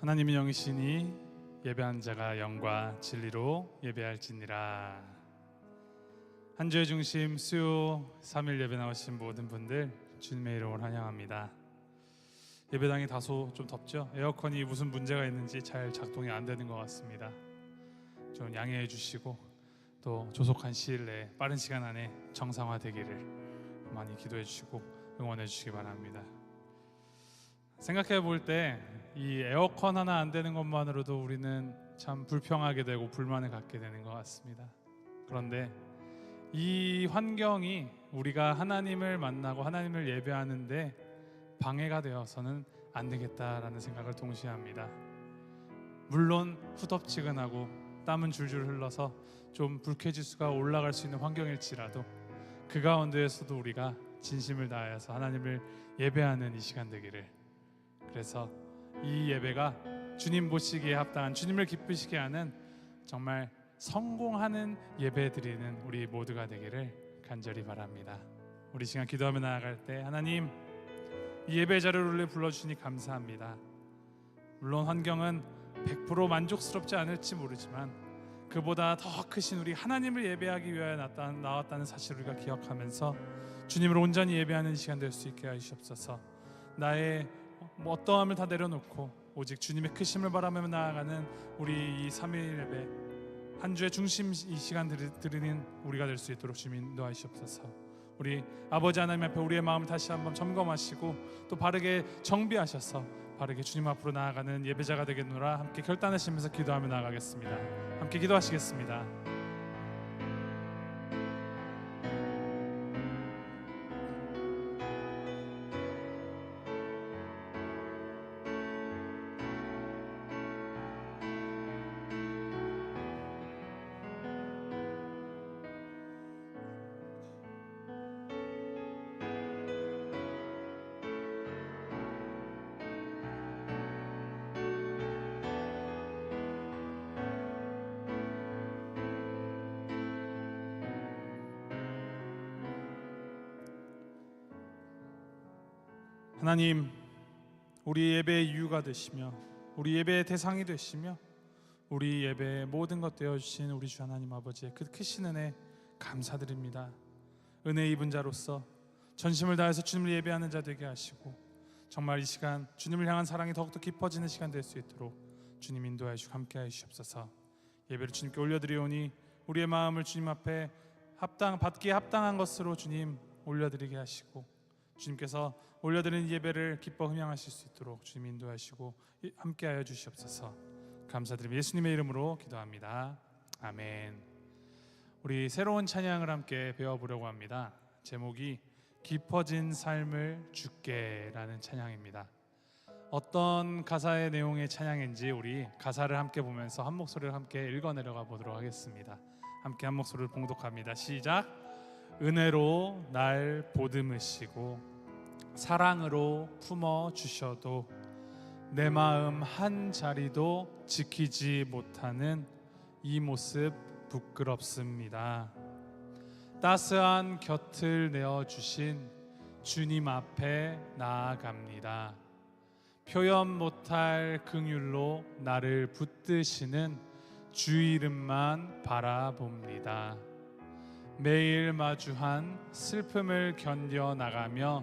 하나님의 영이시니 예배한 자가 영과 진리로 예배할지니라. 한 주의 중심 수요 3일 예배 나오신 모든 분들 주님의 이름으로 환영합니다. 예배당이 다소 좀 덥죠? 에어컨이 무슨 문제가 있는지 잘 작동이 안 되는 것 같습니다. 좀 양해해 주시고 또 조속한 시일 내에 빠른 시간 안에 정상화되기를 많이 기도해 주시고 응원해 주시기 바랍니다. 생각해 볼 때 이 에어컨 하나 안 되는 것만으로도 우리는 참 불평하게 되고 불만을 갖게 되는 것 같습니다. 그런데 이 환경이 우리가 하나님을 만나고 하나님을 예배하는데 방해가 되어서는 안 되겠다라는 생각을 동시에 합니다. 물론 후덥지근하고 땀은 줄줄 흘러서 좀 불쾌지수가 올라갈 수 있는 환경일지라도 그 가운데에서도 우리가 진심을 다해서 하나님을 예배하는 이 시간 되기를, 그래서 이 예배가 주님 보시기에 합당한, 주님을 기쁘시게 하는 정말 성공하는 예배 드리는 우리 모두가 되기를 간절히 바랍니다. 우리 시간 기도하며 나아갈 때 하나님, 이 예배 자리를 불러주시니 감사합니다. 물론 환경은 100% 만족스럽지 않을지 모르지만 그보다 더 크신 우리 하나님을 예배하기 위하여 나왔다는 사실을 우리가 기억하면서 주님을 온전히 예배하는 시간 될 수 있게 하시옵소서. 나의 어떠함을 다 내려놓고 오직 주님의 크심을 바라며 나아가는 우리 이 3일 예배, 한 주의 중심 이 시간 드리는 우리가 될 수 있도록 주님 인도하시옵소서. 우리 아버지 하나님 앞에 우리의 마음을 다시 한번 점검하시고 또 바르게 정비하셔서 바르게 주님 앞으로 나아가는 예배자가 되겠노라 함께 결단하시면서 기도하며 나아가겠습니다. 함께 기도하시겠습니다. 하나님, 우리 예배의 이유가 되시며 우리 예배의 대상이 되시며 우리 예배의 모든 것 되어주신 우리 주 하나님 아버지의 그 크신 은혜 감사드립니다. 은혜 입은 자로서 전심을 다해서 주님을 예배하는 자 되게 하시고 정말 이 시간 주님을 향한 사랑이 더욱더 깊어지는 시간 될 수 있도록 주님 인도하여 주시고 함께하여 주시옵소서. 예배를 주님께 올려드리오니 우리의 마음을 주님 앞에 받기에 합당한 것으로 주님 올려드리게 하시고 주님께서 올려드리는 예배를 기뻐 흠양하실 수 있도록 주님 인도하시고 함께하여 주시옵소서. 감사드립니다. 예수님의 이름으로 기도합니다. 아멘. 우리 새로운 찬양을 함께 배워보려고 합니다. 제목이 깊어진 삶을 주께라는 찬양입니다. 어떤 가사의 내용의 찬양인지 우리 가사를 함께 보면서 한 목소리를 함께 읽어내려가 보도록 하겠습니다. 함께 한 목소리를 봉독합니다. 시작. 은혜로 날 보듬으시고 사랑으로 품어주셔도 내 마음 한 자리도 지키지 못하는 이 모습 부끄럽습니다. 따스한 곁을 내어주신 주님 앞에 나아갑니다. 표현 못할 긍휼로 나를 붙드시는 주 이름만 바라봅니다. 매일 마주한 슬픔을 견뎌나가며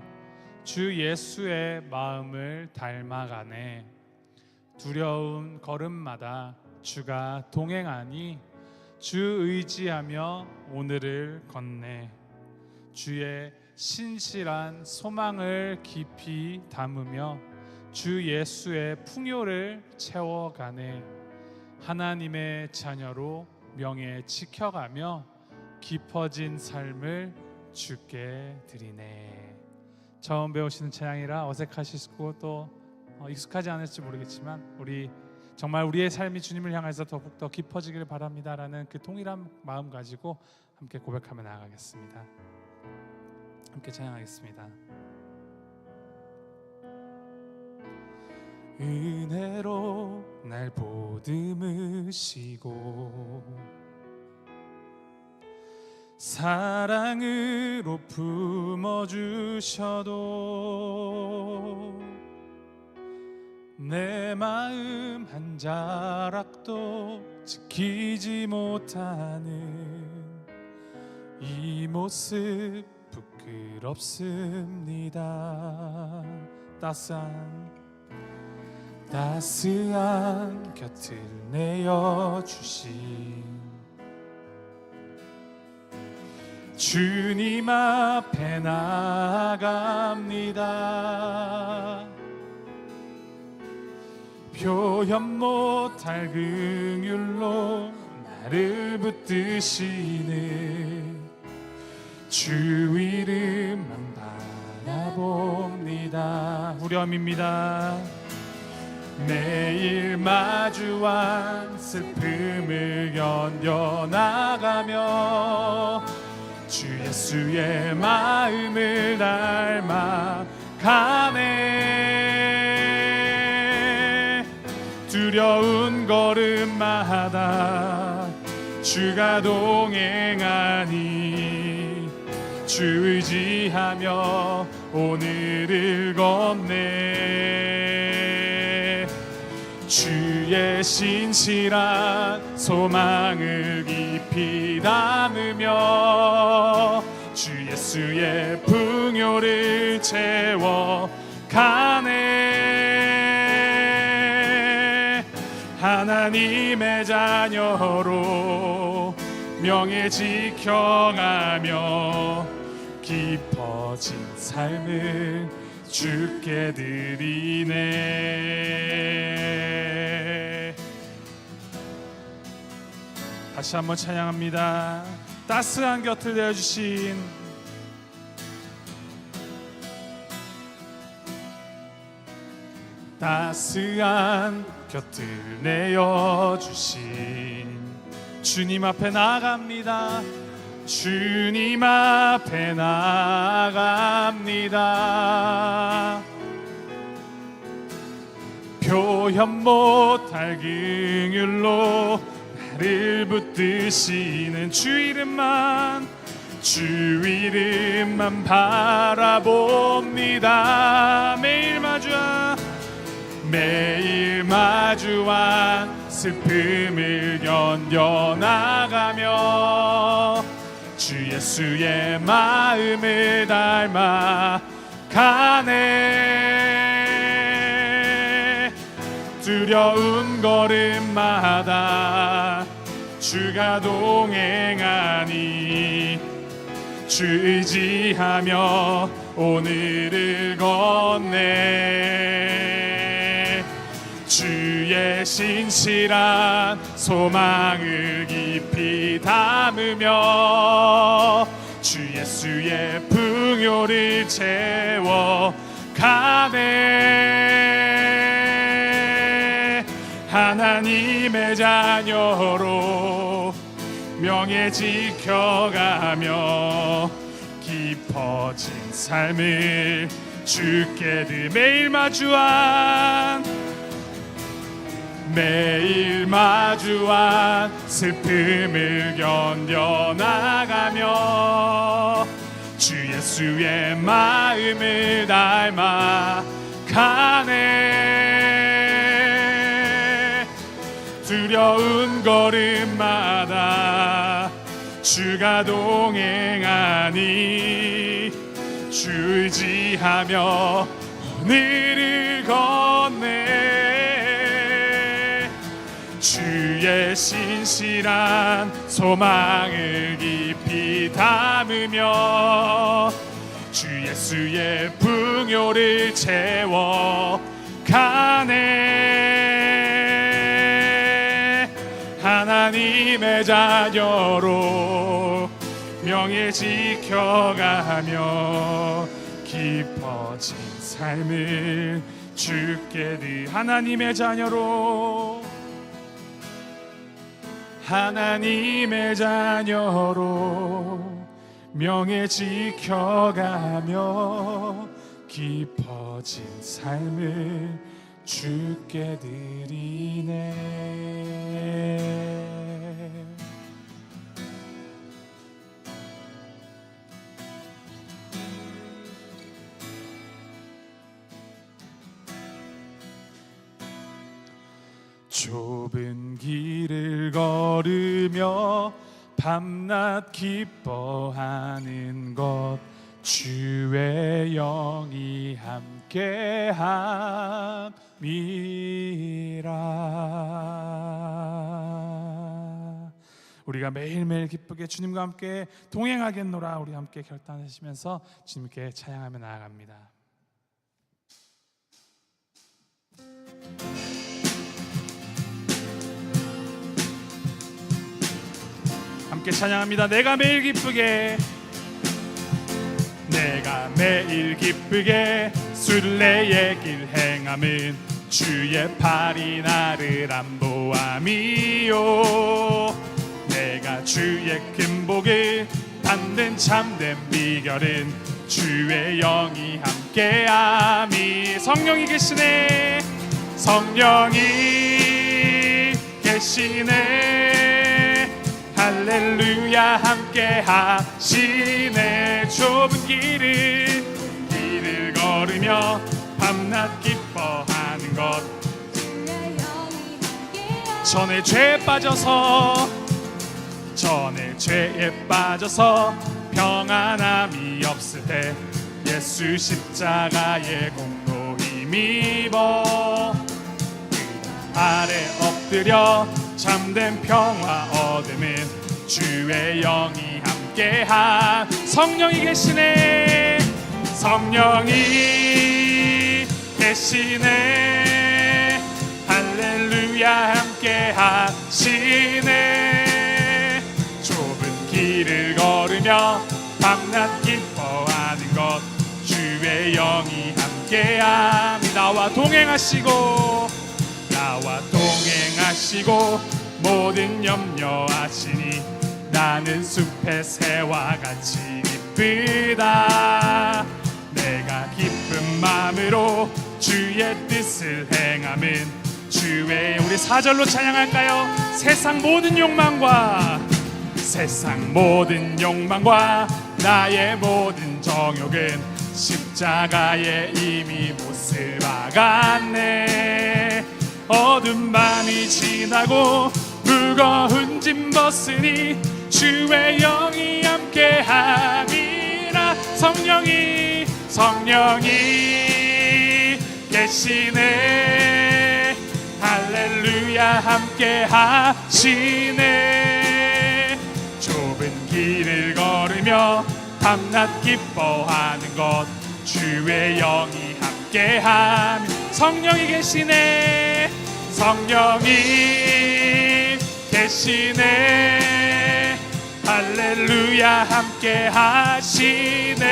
주 예수의 마음을 닮아가네. 두려운 걸음마다 주가 동행하니 주 의지하며 오늘을 걷네. 주의 신실한 소망을 깊이 담으며 주 예수의 풍요를 채워가네. 하나님의 자녀로 명예 지켜가며 깊어진 삶을 주께 드리네. 처음 배우시는 찬양이라 어색하시고 또 익숙하지 않을지 모르겠지만 우리 정말 우리의 삶이 주님을 향해서 더욱 더 깊어지기를 바랍니다라는 그 동일한 마음 가지고 함께 고백하며 나아가겠습니다. 함께 찬양하겠습니다. 은혜로 날 보듬으시고 사랑으로 품어주셔도 내 마음 한 자락도 지키지 못하는 이 모습 부끄럽습니다. 따스한 곁을 내어주신 주님 앞에 나아갑니다. 표현 못할 긍휼로 나를 붙드시는 주 이름만 바라봅니다. 후렴입니다. 매일 마주한 슬픔을 견뎌나가며 주 예수의 마음을 닮아가네. 두려운 걸음마다 주가 동행하니 주 의지하며 오늘을 걷네. 주의 신실한 소망을 깊이 담으며 주 예수의 풍요를 채워가네. 하나님의 자녀로 명예 지켜가며 깊어진 삶을 주께 드리네. 다시 한번 찬양합니다. 따스한 곁을 내어주신 따스한 곁을 내어주신 주님 앞에 나아갑니다. 주님 앞에 나아갑니다. 표현 못할 긍휼로 나를 붙드시는 주 이름만 바라봅니다. 매일 마주한 슬픔을 견뎌나가며 주 예수의 마음을 닮아가네. 두려운 걸음마다 주가 동행하니 주 의지하며 오늘을 걷네. 주의 신실한 소망을 깊이 담으며 주 예수의 풍요를 채워가네. 하나님의 자녀로 명예 지켜가며 깊어진 삶을 주께 매일 마주한 슬픔을 견뎌나가며 주 예수의 마음을 닮아가네. 두려운 걸음마다 주가 동행하니 주 의지하며 오늘을 걷네. 주의 신실한 소망을 깊이 담으며 주 예수의 풍요를 채워가네. 하나님의 자녀로 명예 지켜가며 깊어진 삶을 주께 하나님의 자녀로 명예 지켜가며 깊어진 삶을 주께 드리네. 좁은 길을 걸으며 밤낮 기뻐하는 것 주의 영이 함께함이라. 우리가 매일매일 기쁘게 주님과 함께 동행하겠노라 우리 함께 결단하시면서 주님께 찬양하며 나아갑니다. 함께 찬양합니다. 내가 매일 기쁘게 순례의 길 행함은 주의 팔이 나를 안보함이요. 내가 주의 큰 복을 받는 참된 비결은 주의 영이 함께함이. 성령이 계시네, 성령이 계시네, 할렐루야 함께 하시네. 좁은 길을 걸으며 밤낮 기뻐하는 것 전에 죄에 빠져서 평안함이 없을 때 예수 십자가의 공로 힘입어 그 아래 엎드려 참된 평화 얻음은 주의 영이 함께한. 성령이 계시네, 성령이 계시네, 할렐루야 함께 하시네. 좁은 길을 걸으며 밤낮 기뻐하는 것 주의 영이 함께함이. 나와 동행하시고 모든 염려하시니 나는 숲의 새와 같이 기쁘다. 내가 기쁜 마음으로 주의 뜻을 행함은 주의. 우리 4절로 찬양할까요? 세상 모든 욕망과 나의 모든 정욕은 십자가에 이미 못을 박았네. 어두운 밤이 지나고 무거운 짐 벗으니 주의 영이 함께함이라. 성령이 계시네, 할렐루야 함께 하시네. 좁은 길을 걸으며 밤낮 기뻐하는 것 주의 영이 함께함. 성령이 계시네, 할렐루야 함께 하시네.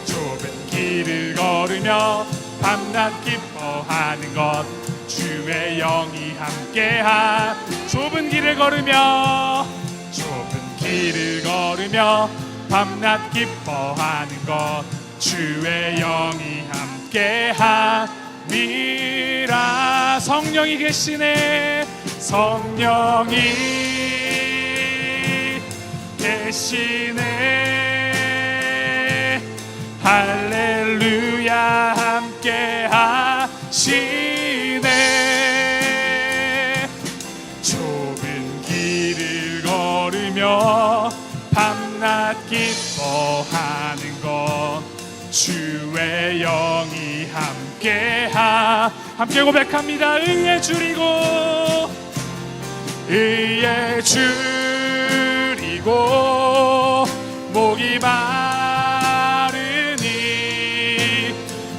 좁은 길을 걸으며 밤낮 기뻐하는 것 주의 영이 함께함. 좁은 길을 걸으며 밤낮 기뻐하는 것 주의 영이 함께함이라. 성령이 계시네, 성령이 계시네, 할렐루야 함께 하시네. 좁은 길을 걸으며 밤낮 기뻐하는 것 주의 영이 함께 고백합니다. 의에 줄이고 목이 마르니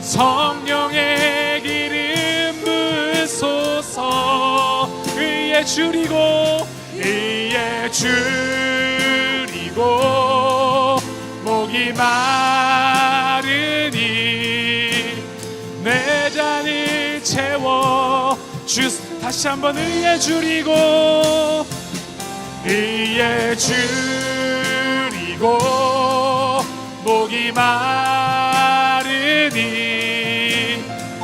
성령의 기름 부으소서. 의에 줄이고 목이 마르니 내 잔을 채워 다시 한번 의에 줄이고 목이 마르니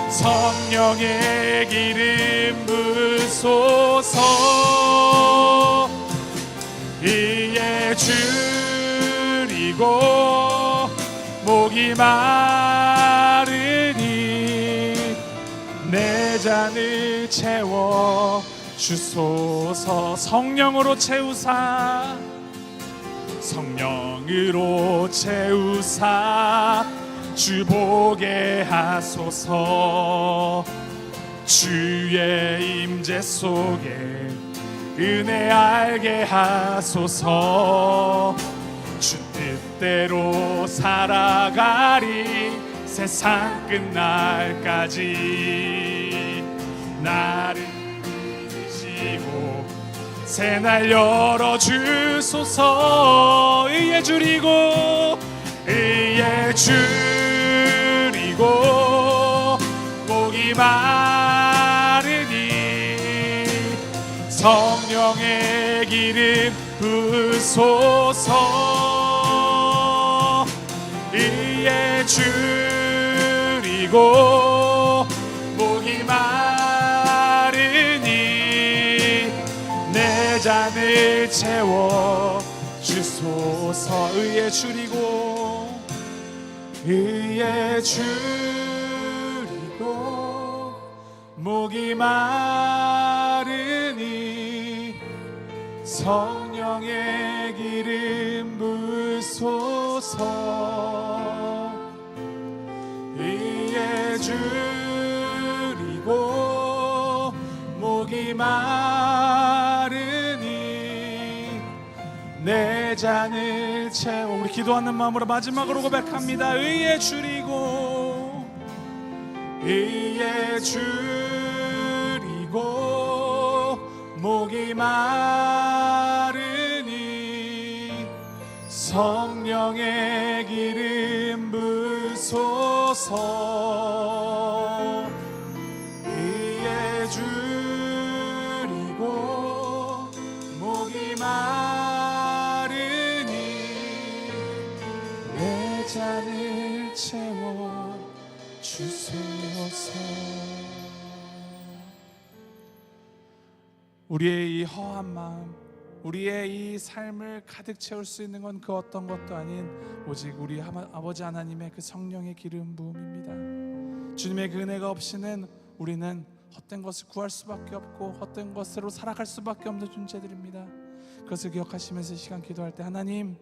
성령의 기름 부으소서. 의에 줄이고 목이 마르니 내 잔을 채워 주소서. 성령으로 채우사, 성령으로 채우사 주 보게 하소서. 주의 임재 속에 은혜 알게 하소서. 주 뜻대로 살아가리 세상 끝날까지. 나를 믿으시고 새날 열어주소서. 의에 줄이고 의에 줄이고 목이 마르니 성령의 기름 부으소서. 의에 줄이고 목이 마르니 내 잔을 채워 주소서. 의에 줄이고 의에 줄이고 목이 마르니 성령의 기름 부으소서. 의에 줄이고 목이 마르니 내 잔을 채워. 우리 기도하는 마음으로 마지막으로 고백합니다. 의에 줄이고 의에 줄이고 목이 마르니 성령의 기름 부으소서. 의에 줄이고 목이 마르니 내 잔을 채워 주소서. 우리의 이 허한 마음, 우리의 이 삶을 가득 채울 수 있는 건 그 어떤 것도 아닌 오직 우리 아버지 하나님의 그 성령의 기름 부음입니다. 주님의 그 은혜가 없이는 우리는 헛된 것을 구할 수밖에 없고 헛된 것으로 살아갈 수밖에 없는 존재들입니다. 그것을 기억하시면서 이 시간 기도할 때 하나님,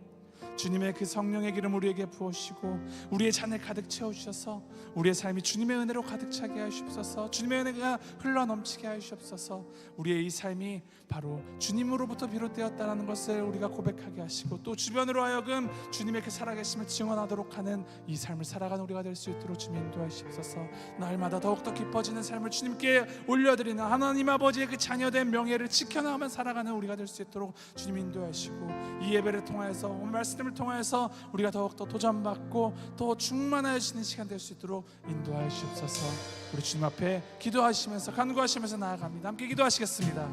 주님의 그 성령의 기름 우리에게 부으시고 우리의 잔을 가득 채워주셔서 우리의 삶이 주님의 은혜로 가득 차게 하시옵소서. 주님의 은혜가 흘러넘치게 하시옵소서. 우리의 이 삶이 바로 주님으로부터 비롯되었다는 것을 우리가 고백하게 하시고 또 주변으로 하여금 주님의 그 살아계심을 증언하도록 하는 이 삶을 살아가는 우리가 될 수 있도록 주님 인도하시옵소서. 날마다 더욱더 깊어지는 삶을 주님께 올려드리는 하나님 아버지의 그 자녀된 명예를 지켜나가며 살아가는 우리가 될 수 있도록 주님 인도하시고 이 예배를 통하여서 오늘 말씀을 통하여서 우리가 더욱더 도전받고 더 충만하시는 시간 될 수 있도록 인도하시옵소서. 우리 주님 앞에 기도하시면서 간구하시면서 나아갑니다. 함께 기도하시겠습니다.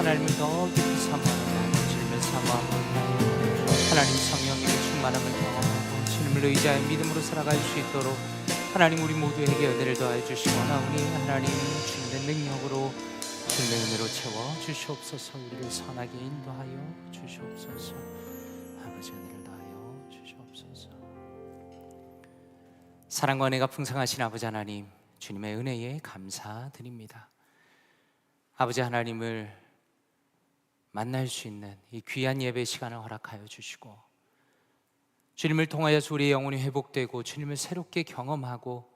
하나님을 더 깊이 사모하는 주님을 사모하고 하나님 성령님의 충만함을 경험하고 주님을 의지하여 믿음으로 살아갈 수 있도록 하나님 우리 모두에게 은혜를 더하여 주시고 나오니 하나님 주님의 능력으로 주님의 은혜로 채워 주시옵소서. 우리를 선하게 인도하여 주시옵소서. 아버지 은혜를 더하여 주시옵소서. 사랑과 은혜가 풍성하신 아버지 하나님, 주님의 은혜에 감사드립니다. 아버지 하나님을 만날 수 있는 이 귀한 예배 시간을 허락하여 주시고 주님을 통하여서 우리의 영혼이 회복되고 주님을 새롭게 경험하고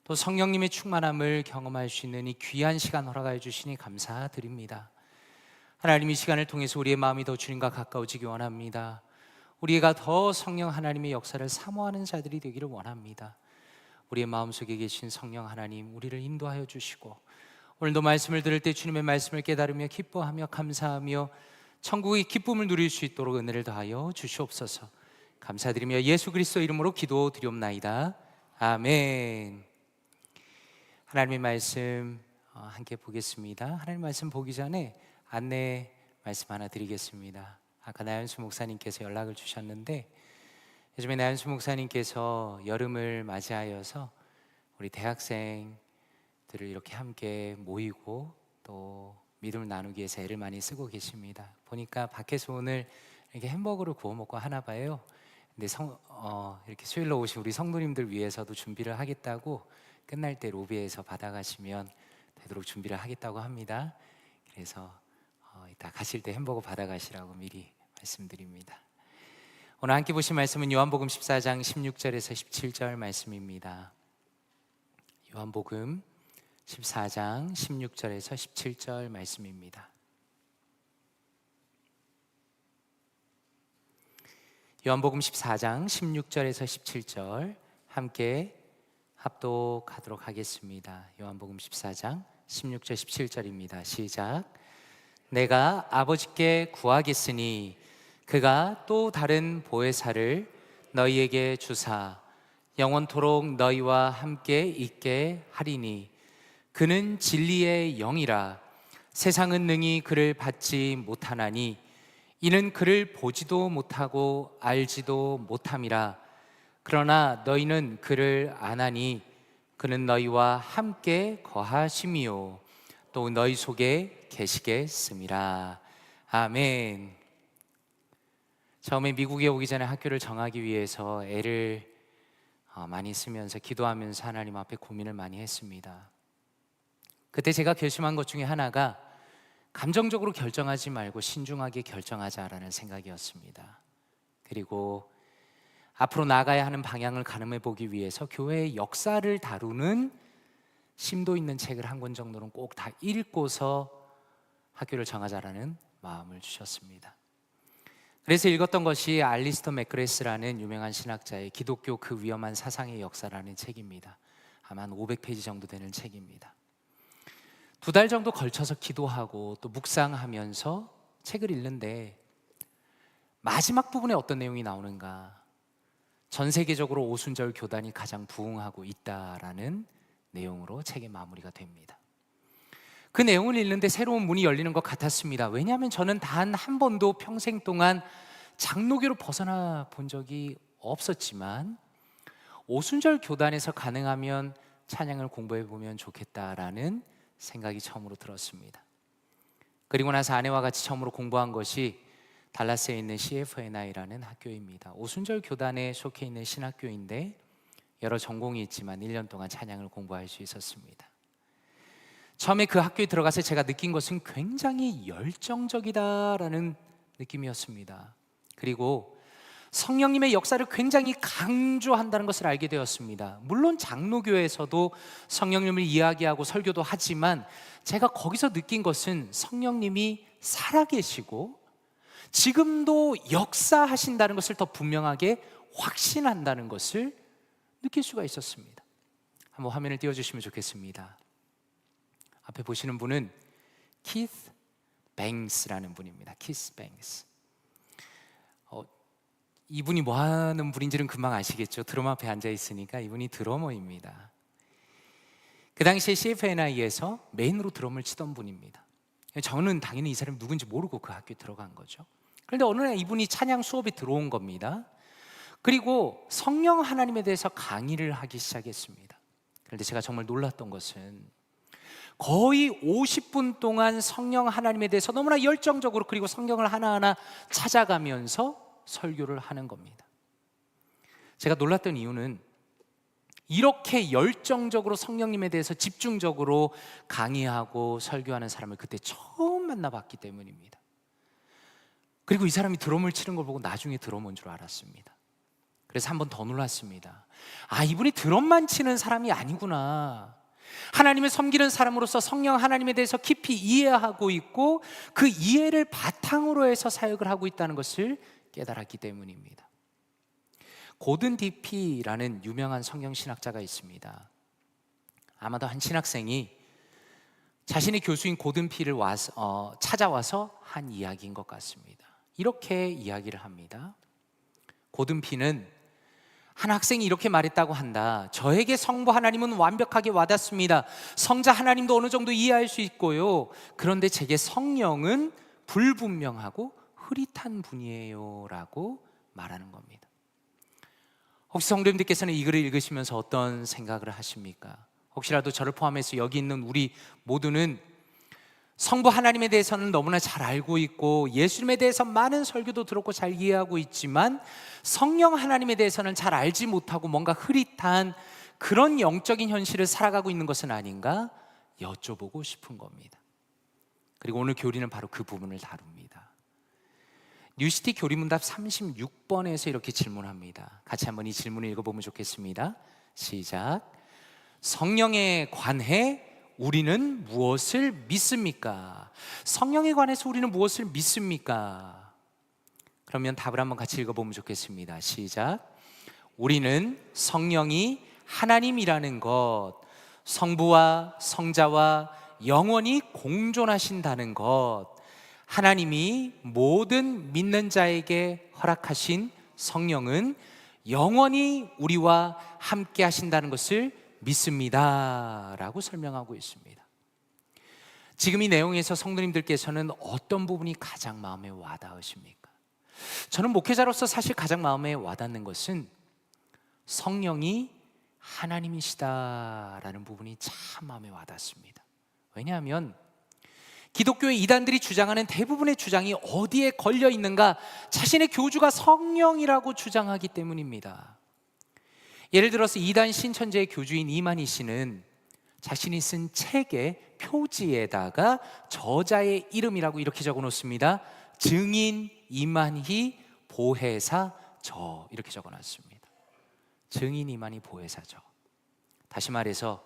또 성령님의 충만함을 경험할 수 있는 이 귀한 시간 허락하여 주시니 감사드립니다. 하나님, 이 시간을 통해서 우리의 마음이 더 주님과 가까워지기 원합니다. 우리가 더 성령 하나님의 역사를 사모하는 자들이 되기를 원합니다. 우리의 마음속에 계신 성령 하나님, 우리를 인도하여 주시고 오늘도 말씀을 들을 때 주님의 말씀을 깨달으며 기뻐하며 감사하며 천국의 기쁨을 누릴 수 있도록 은혜를 더하여 주시옵소서. 감사드리며 예수 그리스도 이름으로 기도드리옵나이다. 아멘. 하나님의 말씀 함께 보겠습니다. 하나님 말씀 보기 전에 안내 말씀 하나 드리겠습니다. 아까 나연수 목사님께서 연락을 주셨는데, 요즘에 나연수 목사님께서 여름을 맞이하여서 우리 대학생들을 이렇게 함께 모이고 또 믿음을 나누기 위해서 애를 많이 쓰고 계십니다. 보니까 밖에서 오늘 이렇게 햄버거를 구워 먹고 하나 봐요. 근데 이렇게 수요일로 오신 우리 성도님들 위해서도 준비를 하겠다고 끝날 때 로비에서 받아가시면 되도록 준비를 하겠다고 합니다. 그래서 이따 가실 때 햄버거 받아가시라고 미리 말씀드립니다. 오늘 함께 보신 말씀은 요한복음 14장 16절에서 17절 말씀입니다. 요한복음 14장 16절에서 17절 말씀입니다. 요한복음 14장 16절에서 17절 함께 합독하도록 하겠습니다. 요한복음 14장 16절 17절입니다. 시작. 내가 아버지께 구하겠으니 그가 또 다른 보혜사를 너희에게 주사 영원토록 너희와 함께 있게 하리니 그는 진리의 영이라. 세상은 능히 그를 받지 못하나니 이는 그를 보지도 못하고 알지도 못함이라. 그러나 너희는 그를 아나니 그는 너희와 함께 거하심이요 또 너희 속에 계시겠음이라. 아멘. 처음에 미국에 오기 전에 학교를 정하기 위해서 애를 많이 쓰면서 기도하면서 하나님 앞에 고민을 많이 했습니다. 그때 제가 결심한 것 중에 하나가 감정적으로 결정하지 말고 신중하게 결정하자라는 생각이었습니다. 그리고 앞으로 나가야 하는 방향을 가늠해 보기 위해서 교회의 역사를 다루는 심도 있는 책을 한 권 정도는 꼭 다 읽고서 학교를 정하자라는 마음을 주셨습니다. 그래서 읽었던 것이 알리스터 맥그레스라는 유명한 신학자의 기독교 그 위험한 사상의 역사라는 책입니다. 아마 한 500페이지 정도 되는 책입니다. 2달 정도 걸쳐서 기도하고 또 묵상하면서 책을 읽는데 마지막 부분에 어떤 내용이 나오는가? 전 세계적으로 오순절 교단이 가장 부흥하고 있다라는 내용으로 책의 마무리가 됩니다. 그 내용을 읽는데 새로운 문이 열리는 것 같았습니다. 왜냐하면 저는 단 한 번도 평생 동안 장로교로 벗어나 본 적이 없었지만 오순절 교단에서 가능하면 찬양을 공부해 보면 좋겠다라는 생각이 처음으로 들었습니다. 그리고 나서 아내와 같이 처음으로 공부한 것이 달라스에 있는 CFNI라는 학교입니다. 오순절 교단에 속해 있는 신학교인데 여러 전공이 있지만 1년 동안 찬양을 공부할 수 있었습니다. 처음에 그 학교에 들어가서 제가 느낀 것은 굉장히 열정적이다라는 느낌이었습니다. 그리고 성령님의 역사를 굉장히 강조한다는 것을 알게 되었습니다. 물론 장로교에서도 성령님을 이야기하고 설교도 하지만 제가 거기서 느낀 것은 성령님이 살아계시고 지금도 역사하신다는 것을 더 분명하게 확신한다는 것을 느낄 수가 있었습니다. 한번 화면을 띄워주시면 좋겠습니다. 앞에 보시는 분은 키스 뱅스라는 분입니다. 키스 뱅스. 이분이 뭐 하는 분인지는 금방 아시겠죠? 드럼 앞에 앉아 있으니까 이분이 드러머입니다. 그 당시에 CFNI에서 메인으로 드럼을 치던 분입니다. 저는 당연히 이 사람이 누군지 모르고 그 학교에 들어간 거죠. 그런데 어느 날 이분이 찬양 수업에 들어온 겁니다. 그리고 성령 하나님에 대해서 강의를 하기 시작했습니다. 그런데 제가 정말 놀랐던 것은 거의 50분 동안 성령 하나님에 대해서 너무나 열정적으로 그리고 성경을 하나하나 찾아가면서 설교를 하는 겁니다. 제가 놀랐던 이유는 이렇게 열정적으로 성령님에 대해서 집중적으로 강의하고 설교하는 사람을 그때 처음 만나봤기 때문입니다. 그리고 이 사람이 드럼을 치는 걸 보고 나중에 드러머인 줄 알았습니다. 그래서 한 번 더 놀랐습니다. 아, 이분이 드럼만 치는 사람이 아니구나. 하나님을 섬기는 사람으로서 성령 하나님에 대해서 깊이 이해하고 있고 그 이해를 바탕으로 해서 사역을 하고 있다는 것을 깨달았기 때문입니다. 고든 DP라는 유명한 성경 신학자가 있습니다. 아마도 한 신학생이 자신의 교수인 고든 P를 찾아와서 한 이야기인 것 같습니다. 이렇게 이야기를 합니다. 고든 P는 한 학생이 이렇게 말했다고 한다. 저에게 성부 하나님은 완벽하게 와닿습니다. 성자 하나님도 어느 정도 이해할 수 있고요. 그런데 제게 성령은 불분명하고 흐릿한 분이에요 라고 말하는 겁니다. 혹시 성도님들께서는 이 글을 읽으시면서 어떤 생각을 하십니까? 혹시라도 저를 포함해서 여기 있는 우리 모두는 성부 하나님에 대해서는 너무나 잘 알고 있고 예수님에 대해서 많은 설교도 들었고 잘 이해하고 있지만 성령 하나님에 대해서는 잘 알지 못하고 뭔가 흐릿한 그런 영적인 현실을 살아가고 있는 것은 아닌가 여쭤보고 싶은 겁니다. 그리고 오늘 교리는 바로 그 부분을 다룹니다. 뉴시티 교리문답 36번에서 이렇게 질문합니다. 같이 한번 이 질문을 읽어보면 좋겠습니다. 시작. 성령에 관해 우리는 무엇을 믿습니까? 성령에 관해서 우리는 무엇을 믿습니까? 그러면 답을 한번 같이 읽어보면 좋겠습니다. 시작. 우리는 성령이 하나님이라는 것, 성부와 성자와 영원히 공존하신다는 것, 하나님이 모든 믿는 자에게 허락하신 성령은 영원히 우리와 함께 하신다는 것을 믿습니다 라고 설명하고 있습니다. 지금 이 내용에서 성도님들께서는 어떤 부분이 가장 마음에 와닿으십니까? 저는 목회자로서 사실 가장 마음에 와닿는 것은 성령이 하나님이시다라는 부분이 참 마음에 와닿습니다. 왜냐하면 기독교의 이단들이 주장하는 대부분의 주장이 어디에 걸려 있는가? 자신의 교주가 성령이라고 주장하기 때문입니다. 예를 들어서 이단 신천지의 교주인 이만희 씨는 자신이 쓴 책의 표지에다가 저자의 이름이라고 이렇게 적어 놓습니다. 증인 이만희 보혜사 저 이렇게 적어 놨습니다. 증인 이만희 보혜사 저. 다시 말해서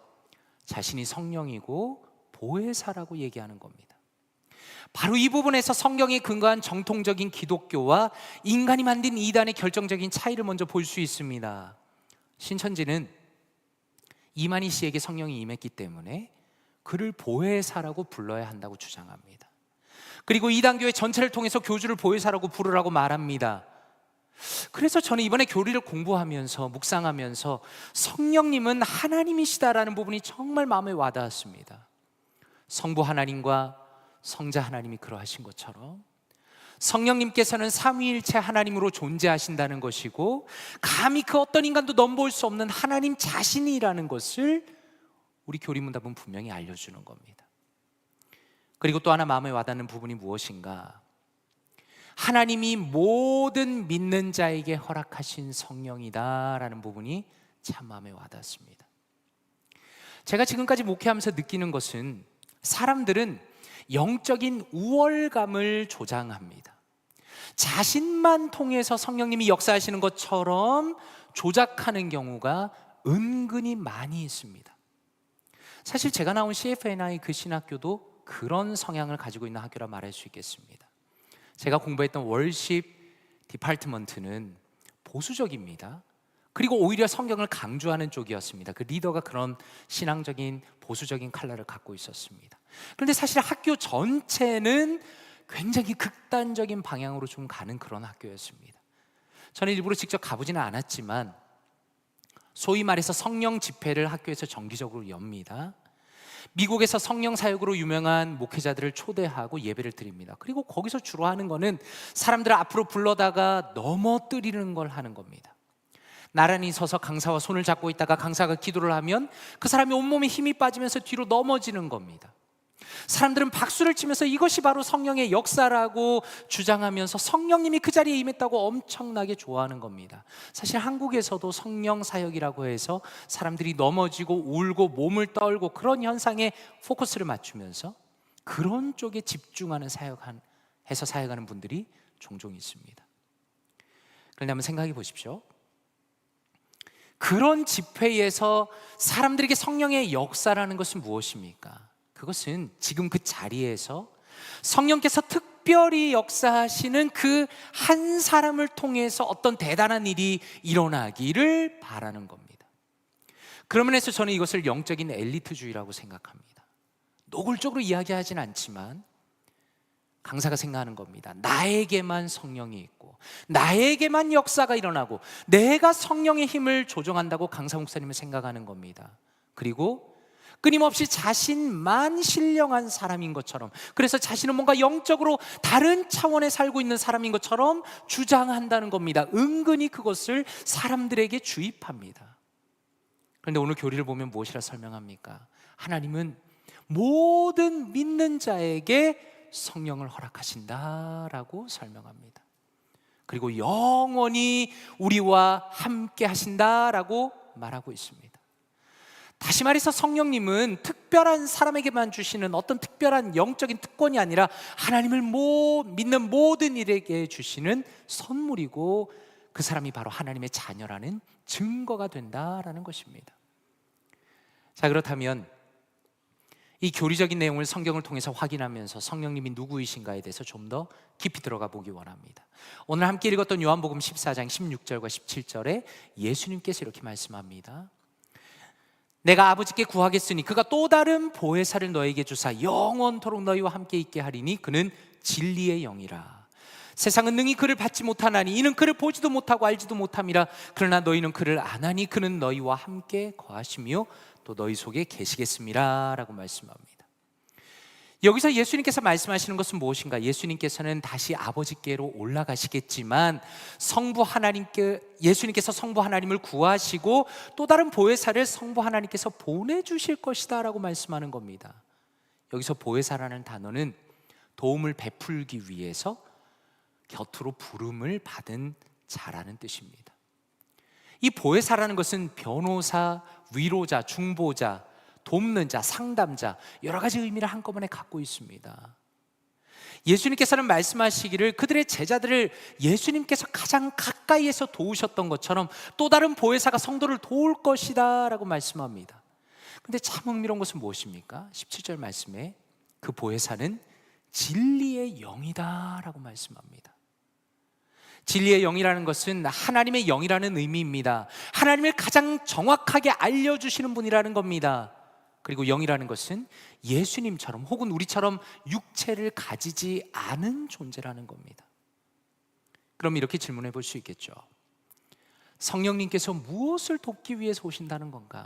자신이 성령이고 보혜사라고 얘기하는 겁니다. 바로 이 부분에서 성경에 근거한 정통적인 기독교와 인간이 만든 이단의 결정적인 차이를 먼저 볼 수 있습니다. 신천지는 이만희 씨에게 성령이 임했기 때문에 그를 보혜사라고 불러야 한다고 주장합니다. 그리고 이단교회 전체를 통해서 교주를 보혜사라고 부르라고 말합니다. 그래서 저는 이번에 교리를 공부하면서 묵상하면서 성령님은 하나님이시다라는 부분이 정말 마음에 와닿았습니다. 성부 하나님과 성자 하나님이 그러하신 것처럼 성령님께서는 삼위일체 하나님으로 존재하신다는 것이고 감히 그 어떤 인간도 넘볼 수 없는 하나님 자신이라는 것을 우리 교리문답은 분명히 알려주는 겁니다. 그리고 또 하나 마음에 와닿는 부분이 무엇인가? 하나님이 모든 믿는 자에게 허락하신 성령이다라는 부분이 참 마음에 와닿습니다. 제가 지금까지 목회하면서 느끼는 것은 사람들은 영적인 우월감을 조장합니다. 자신만 통해서 성령님이 역사하시는 것처럼 조작하는 경우가 은근히 많이 있습니다. 사실 제가 나온 CFNI 그 신학교도 그런 성향을 가지고 있는 학교라 말할 수 있겠습니다. 제가 공부했던 월십 디파트먼트는 보수적입니다. 그리고 오히려 성경을 강조하는 쪽이었습니다. 그 리더가 그런 신앙적인 보수적인 컬러를 갖고 있었습니다. 그런데 사실 학교 전체는 굉장히 극단적인 방향으로 좀 가는 그런 학교였습니다. 저는 일부러 직접 가보지는 않았지만 소위 말해서 성령 집회를 학교에서 정기적으로 엽니다. 미국에서 성령 사역으로 유명한 목회자들을 초대하고 예배를 드립니다. 그리고 거기서 주로 하는 거는 사람들을 앞으로 불러다가 넘어뜨리는 걸 하는 겁니다. 나란히 서서 강사와 손을 잡고 있다가 강사가 기도를 하면 그 사람이 온몸에 힘이 빠지면서 뒤로 넘어지는 겁니다. 사람들은 박수를 치면서 이것이 바로 성령의 역사라고 주장하면서 성령님이 그 자리에 임했다고 엄청나게 좋아하는 겁니다. 사실 한국에서도 성령 사역이라고 해서 사람들이 넘어지고 울고 몸을 떨고 그런 현상에 포커스를 맞추면서 그런 쪽에 집중하는 해서 사역하는 분들이 종종 있습니다. 그런데 한번 생각해 보십시오. 그런 집회에서 사람들에게 성령의 역사라는 것은 무엇입니까? 그것은 지금 그 자리에서 성령께서 특별히 역사하시는 그 한 사람을 통해서 어떤 대단한 일이 일어나기를 바라는 겁니다. 그런 면에서 저는 이것을 영적인 엘리트주의라고 생각합니다. 노골적으로 이야기하진 않지만 강사가 생각하는 겁니다. 나에게만 성령이 있고 나에게만 역사가 일어나고 내가 성령의 힘을 조종한다고 강사 목사님은 생각하는 겁니다. 그리고 끊임없이 자신만 신령한 사람인 것처럼, 그래서 자신은 뭔가 영적으로 다른 차원에 살고 있는 사람인 것처럼 주장한다는 겁니다. 은근히 그것을 사람들에게 주입합니다. 그런데 오늘 교리를 보면 무엇이라 설명합니까? 하나님은 모든 믿는 자에게 성령을 허락하신다라고 설명합니다. 그리고 영원히 우리와 함께 하신다라고 말하고 있습니다. 다시 말해서 성령님은 특별한 사람에게만 주시는 어떤 특별한 영적인 특권이 아니라 하나님을 믿는 모든 이에게 주시는 선물이고, 그 사람이 바로 하나님의 자녀라는 증거가 된다라는 것입니다. 자, 그렇다면 이 교리적인 내용을 성경을 통해서 확인하면서 성령님이 누구이신가에 대해서 좀 더 깊이 들어가 보기 원합니다. 오늘 함께 읽었던 요한복음 14장 16절과 17절에 예수님께서 이렇게 말씀합니다. 내가 아버지께 구하겠으니 그가 또 다른 보혜사를 너에게 주사 영원토록 너희와 함께 있게 하리니 그는 진리의 영이라. 세상은 능히 그를 받지 못하나니 이는 그를 보지도 못하고 알지도 못함이라. 그러나 너희는 그를 아나니 그는 너희와 함께 거하시며 또 너희 속에 계시겠습니다 라고 말씀합니다. 여기서 예수님께서 말씀하시는 것은 무엇인가? 예수님께서는 다시 아버지께로 올라가시겠지만 예수님께서 성부 하나님을 구하시고 또 다른 보혜사를 성부 하나님께서 보내주실 것이다 라고 말씀하는 겁니다. 여기서 보혜사라는 단어는 도움을 베풀기 위해서 곁으로 부름을 받은 자라는 뜻입니다. 이 보혜사라는 것은 변호사, 위로자, 중보자, 돕는 자, 상담자, 여러 가지 의미를 한꺼번에 갖고 있습니다. 예수님께서는 말씀하시기를 그들의 제자들을 예수님께서 가장 가까이에서 도우셨던 것처럼 또 다른 보혜사가 성도를 도울 것이다 라고 말씀합니다. 근데 참 흥미로운 것은 무엇입니까? 17절 말씀에 그 보혜사는 진리의 영이다 라고 말씀합니다. 진리의 영이라는 것은 하나님의 영이라는 의미입니다. 하나님을 가장 정확하게 알려주시는 분이라는 겁니다. 그리고 영이라는 것은 예수님처럼 혹은 우리처럼 육체를 가지지 않은 존재라는 겁니다. 그럼 이렇게 질문해 볼 수 있겠죠. 성령님께서 무엇을 돕기 위해서 오신다는 건가?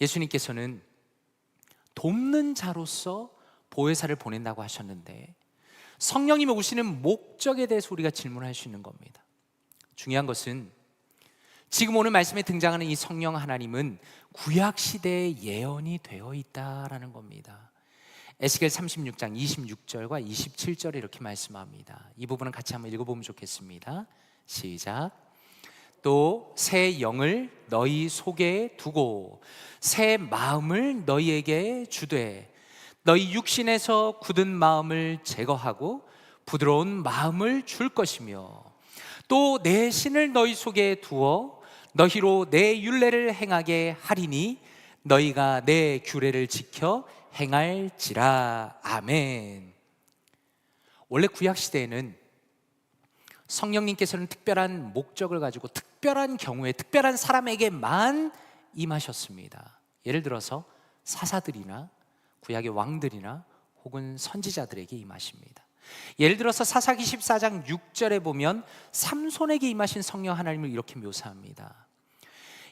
예수님께서는 돕는 자로서 보혜사를 보낸다고 하셨는데 성령님이 오시는 목적에 대해서 우리가 질문할 수 있는 겁니다. 중요한 것은 지금 오늘 말씀에 등장하는 이 성령 하나님은 구약시대에 예언이 되어 있다라는 겁니다. 에스겔 36장 26절과 27절에 이렇게 말씀합니다. 이 부분은 같이 한번 읽어보면 좋겠습니다. 시작. 또 새 영을 너희 속에 두고 새 마음을 너희에게 주되 너희 육신에서 굳은 마음을 제거하고 부드러운 마음을 줄 것이며 또 내 신을 너희 속에 두어 너희로 내 율례를 행하게 하리니 너희가 내 규례를 지켜 행할지라. 아멘. 원래 구약시대에는 성령님께서는 특별한 목적을 가지고 특별한 경우에 특별한 사람에게만 임하셨습니다. 예를 들어서 사사들이나 구약의 왕들이나 혹은 선지자들에게 임하십니다. 예를 들어서 사사기 14장 6절에 보면 삼손에게 임하신 성령 하나님을 이렇게 묘사합니다.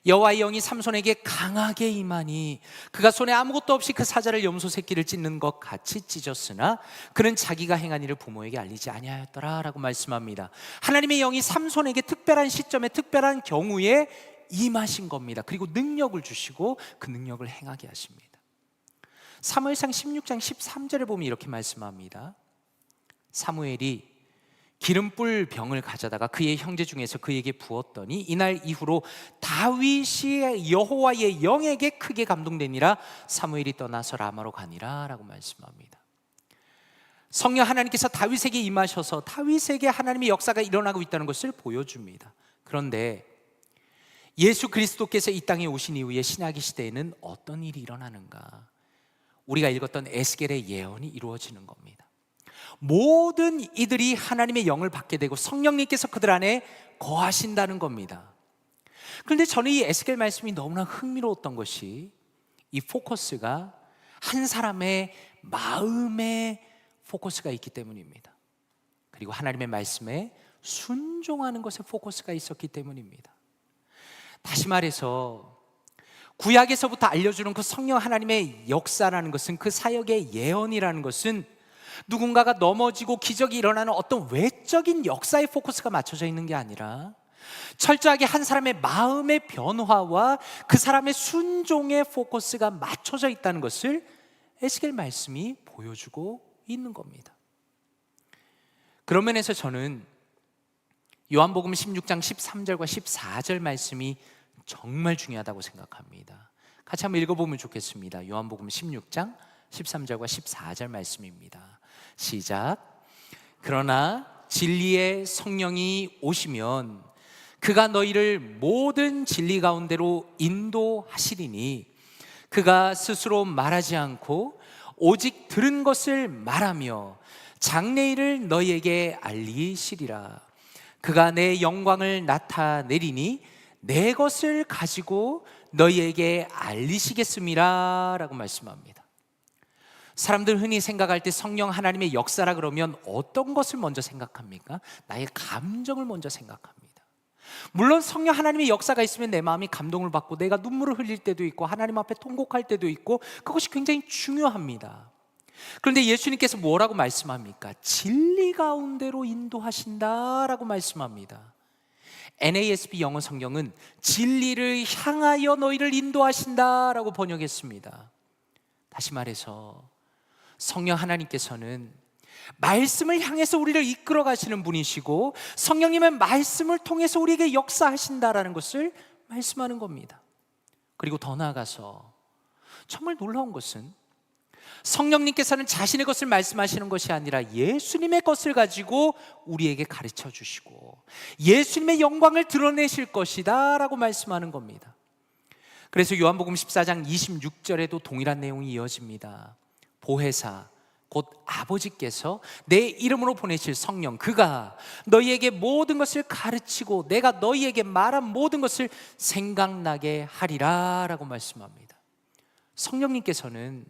여호와의 영이 삼손에게 강하게 임하니 그가 손에 아무것도 없이 그 사자를 염소 새끼를 찢는 것 같이 찢었으나 그는 자기가 행한 일을 부모에게 알리지 아니하였더라 라고 말씀합니다. 하나님의 영이 삼손에게 특별한 시점에 특별한 경우에 임하신 겁니다. 그리고 능력을 주시고 그 능력을 행하게 하십니다. 사무엘상 16장 13절에 보면 이렇게 말씀합니다. 사무엘이 기름불 병을 가져다가 그의 형제 중에서 그에게 부었더니 이날 이후로 다윗이 여호와의 영에게 크게 감동되니라. 사무엘이 떠나서 라마로 가니라 라고 말씀합니다. 성령 하나님께서 다윗에게 임하셔서 다윗에게 하나님의 역사가 일어나고 있다는 것을 보여줍니다. 그런데 예수 그리스도께서 이 땅에 오신 이후에 신약의 시대에는 어떤 일이 일어나는가? 우리가 읽었던 에스겔의 예언이 이루어지는 겁니다. 모든 이들이 하나님의 영을 받게 되고 성령님께서 그들 안에 거하신다는 겁니다. 그런데 저는 이 에스겔 말씀이 너무나 흥미로웠던 것이 이 포커스가 한 사람의 마음에 포커스가 있기 때문입니다. 그리고 하나님의 말씀에 순종하는 것에 포커스가 있었기 때문입니다. 다시 말해서 구약에서부터 알려주는 그 성령 하나님의 역사라는 것은, 그 사역의 예언이라는 것은 누군가가 넘어지고 기적이 일어나는 어떤 외적인 역사에 포커스가 맞춰져 있는 게 아니라 철저하게 한 사람의 마음의 변화와 그 사람의 순종에 포커스가 맞춰져 있다는 것을 에스겔 말씀이 보여주고 있는 겁니다. 그런 면에서 저는 요한복음 16장 13절과 14절 말씀이 정말 중요하다고 생각합니다. 같이 한번 읽어보면 좋겠습니다. 요한복음 16장 13절과 14절 말씀입니다. 시작. 그러나 진리의 성령이 오시면 그가 너희를 모든 진리 가운데로 인도하시리니 그가 스스로 말하지 않고 오직 들은 것을 말하며 장래일을 너희에게 알리시리라. 그가 내 영광을 나타내리니 내 것을 가지고 너희에게 알리시겠음이라 라고 말씀합니다. 사람들 흔히 생각할 때 성령 하나님의 역사라 그러면 어떤 것을 먼저 생각합니까? 나의 감정을 먼저 생각합니다. 물론 성령 하나님의 역사가 있으면 내 마음이 감동을 받고 내가 눈물을 흘릴 때도 있고 하나님 앞에 통곡할 때도 있고 그것이 굉장히 중요합니다. 그런데 예수님께서 뭐라고 말씀합니까? 진리 가운데로 인도하신다라고 말씀합니다. NASB 영어 성경은 진리를 향하여 너희를 인도하신다라고 번역했습니다. 다시 말해서 성령 하나님께서는 말씀을 향해서 우리를 이끌어 가시는 분이시고 성령님은 말씀을 통해서 우리에게 역사하신다라는 것을 말씀하는 겁니다. 그리고 더 나아가서 정말 놀라운 것은 성령님께서는 자신의 것을 말씀하시는 것이 아니라 예수님의 것을 가지고 우리에게 가르쳐 주시고 예수님의 영광을 드러내실 것이다 라고 말씀하는 겁니다. 그래서 요한복음 14장 26절에도 동일한 내용이 이어집니다. 보혜사 곧 아버지께서 내 이름으로 보내실 성령, 그가 너희에게 모든 것을 가르치고 내가 너희에게 말한 모든 것을 생각나게 하리라 라고 말씀합니다. 성령님께서는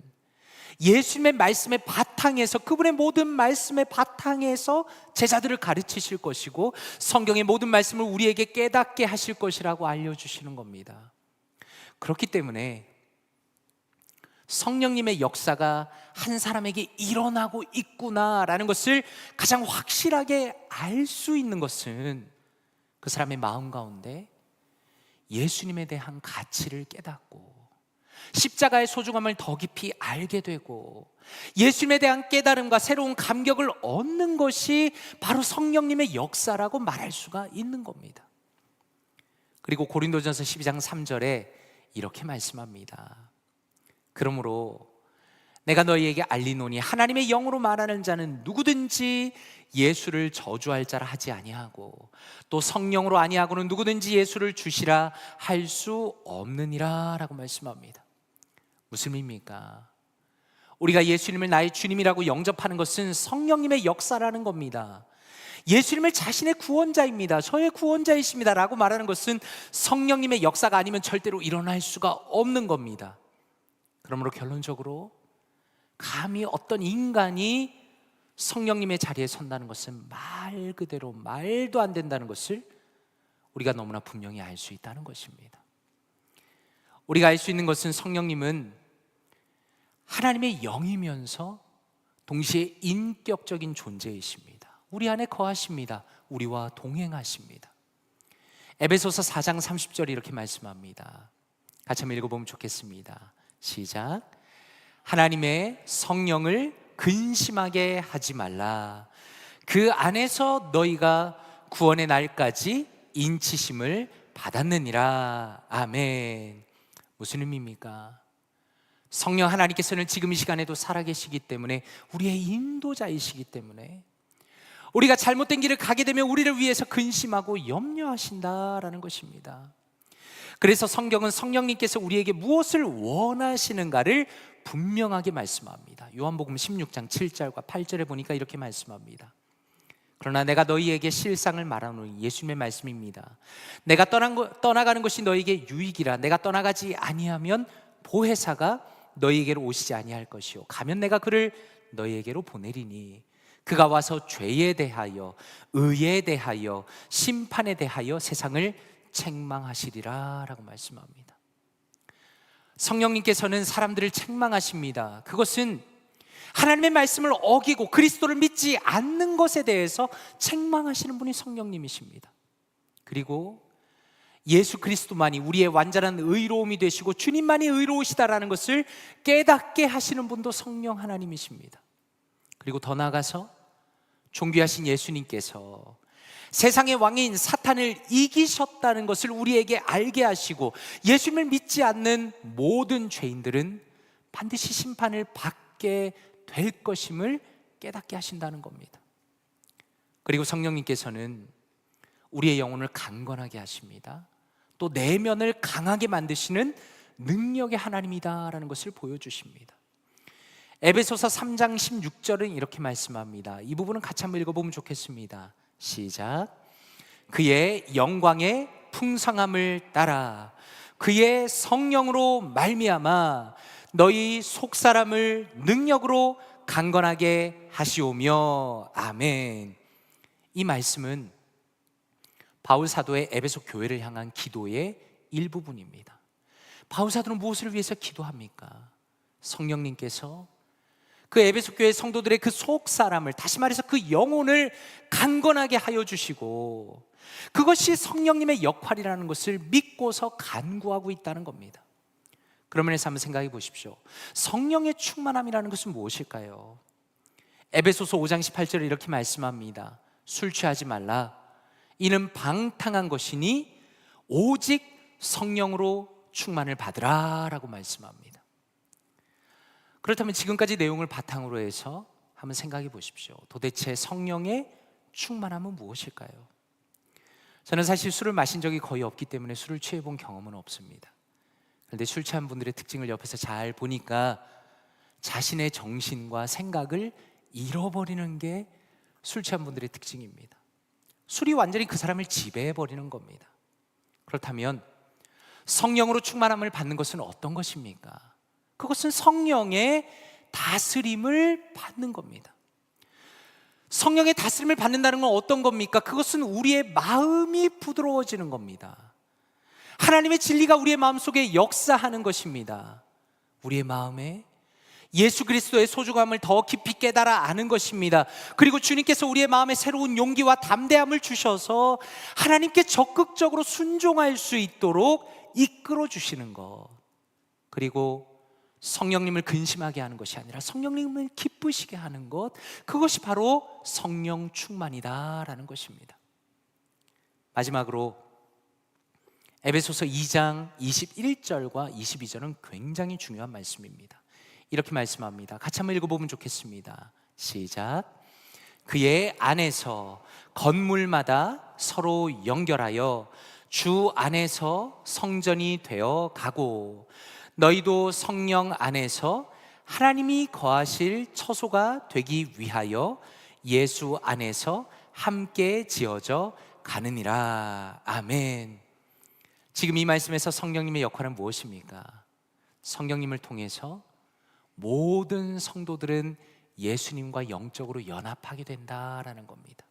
예수님의 말씀의 바탕에서, 그분의 모든 말씀의 바탕에서 제자들을 가르치실 것이고 성경의 모든 말씀을 우리에게 깨닫게 하실 것이라고 알려주시는 겁니다. 그렇기 때문에 성령님의 역사가 한 사람에게 일어나고 있구나라는 것을 가장 확실하게 알 수 있는 것은 그 사람의 마음 가운데 예수님에 대한 가치를 깨닫고 십자가의 소중함을 더 깊이 알게 되고 예수님에 대한 깨달음과 새로운 감격을 얻는 것이 바로 성령님의 역사라고 말할 수가 있는 겁니다. 그리고 고린도전서 12장 3절에 이렇게 말씀합니다. 그러므로 내가 너희에게 알리노니 하나님의 영으로 말하는 자는 누구든지 예수를 저주할 자라 하지 아니하고 또 성령으로 아니하고는 누구든지 예수를 주시라 할 수 없느니라 라고 말씀합니다. 무슨 의미입니까? 우리가 예수님을 나의 주님이라고 영접하는 것은 성령님의 역사라는 겁니다. 예수님을 자신의 구원자입니다. 저의 구원자이십니다 라고 말하는 것은 성령님의 역사가 아니면 절대로 일어날 수가 없는 겁니다. 그러므로 결론적으로 감히 어떤 인간이 성령님의 자리에 선다는 것은 말 그대로 말도 안 된다는 것을 우리가 너무나 분명히 알 수 있다는 것입니다. 우리가 알 수 있는 것은 성령님은 하나님의 영이면서 동시에 인격적인 존재이십니다. 우리 안에 거하십니다. 우리와 동행하십니다. 에베소서 4장 30절이 이렇게 말씀합니다. 같이 한번 읽어보면 좋겠습니다. 시작. 하나님의 성령을 근심하게 하지 말라. 그 안에서 너희가 구원의 날까지 인치심을 받았느니라. 아멘. 무슨 의미입니까? 성령 하나님께서는 지금 이 시간에도 살아계시기 때문에 우리의 인도자이시기 때문에 우리가 잘못된 길을 가게 되면 우리를 위해서 근심하고 염려하신다라는 것입니다. 그래서 성경은 성령님께서 우리에게 무엇을 원하시는가를 분명하게 말씀합니다. 요한복음 16장 7절과 8절에 보니까 이렇게 말씀합니다. 그러나 내가 너희에게 실상을 말하노니, 예수님의 말씀입니다. 내가 떠나가는 것이 너희에게 유익이라. 내가 떠나가지 아니하면 보혜사가 너희에게로 오시지 아니할 것이요, 가면 내가 그를 너희에게로 보내리니 그가 와서 죄에 대하여, 의에 대하여, 심판에 대하여 세상을 책망하시리라 라고 말씀합니다. 성령님께서는 사람들을 책망하십니다. 그것은 하나님의 말씀을 어기고 그리스도를 믿지 않는 것에 대해서 책망하시는 분이 성령님이십니다. 그리고 예수 그리스도만이 우리의 완전한 의로움이 되시고 주님만이 의로우시다라는 것을 깨닫게 하시는 분도 성령 하나님이십니다. 그리고 더 나아가서 존귀하신 예수님께서 세상의 왕인 사탄을 이기셨다는 것을 우리에게 알게 하시고, 예수님을 믿지 않는 모든 죄인들은 반드시 심판을 받게 될 것임을 깨닫게 하신다는 겁니다. 그리고 성령님께서는 우리의 영혼을 강건하게 하십니다. 또 내면을 강하게 만드시는 능력의 하나님이다라는 것을 보여주십니다. 에베소서 3장 16절은 이렇게 말씀합니다. 이 부분은 같이 한번 읽어보면 좋겠습니다. 시작. 그의 영광의 풍성함을 따라 그의 성령으로 말미암아 너희 속사람을 능력으로 강건하게 하시오며. 아멘. 이 말씀은 바울 사도의 에베소 교회를 향한 기도의 일부분입니다. 바울 사도는 무엇을 위해서 기도합니까? 성령님께서 그 에베소 교회 성도들의 그 속사람을, 다시 말해서 그 영혼을 강건하게 하여 주시고, 그것이 성령님의 역할이라는 것을 믿고서 간구하고 있다는 겁니다. 그러면서 한번 생각해 보십시오. 성령의 충만함이라는 것은 무엇일까요? 에베소서 5장 18절에 이렇게 말씀합니다. 술 취하지 말라. 이는 방탕한 것이니 오직 성령으로 충만을 받으라 라고 말씀합니다. 그렇다면 지금까지 내용을 바탕으로 해서 한번 생각해 보십시오. 도대체 성령의 충만함은 무엇일까요? 저는 사실 술을 마신 적이 거의 없기 때문에 술을 취해 본 경험은 없습니다. 그런데 술 취한 분들의 특징을 옆에서 잘 보니까 자신의 정신과 생각을 잃어버리는 게 술 취한 분들의 특징입니다. 술이 완전히 그 사람을 지배해버리는 겁니다. 그렇다면 성령으로 충만함을 받는 것은 어떤 것입니까? 그것은 성령의 다스림을 받는 겁니다. 성령의 다스림을 받는다는 건 어떤 겁니까? 그것은 우리의 마음이 부드러워지는 겁니다. 하나님의 진리가 우리의 마음속에 역사하는 것입니다. 우리의 마음에 예수 그리스도의 소중함을 더 깊이 깨달아 아는 것입니다. 그리고 주님께서 우리의 마음에 새로운 용기와 담대함을 주셔서 하나님께 적극적으로 순종할 수 있도록 이끌어 주시는 것, 그리고 성령님을 근심하게 하는 것이 아니라 성령님을 기쁘시게 하는 것, 그것이 바로 성령 충만이다라는 것입니다. 마지막으로 에베소서 2장 21절과 22절은 굉장히 중요한 말씀입니다. 이렇게 말씀합니다. 같이 한번 읽어보면 좋겠습니다. 시작. 그의 안에서 건물마다 서로 연결하여 주 안에서 성전이 되어 가고, 너희도 성령 안에서 하나님이 거하실 처소가 되기 위하여 예수 안에서 함께 지어져 가느니라. 아멘. 지금 이 말씀에서 성령님의 역할은 무엇입니까? 성령님을 통해서 모든 성도들은 예수님과 영적으로 연합하게 된다라는 겁니다.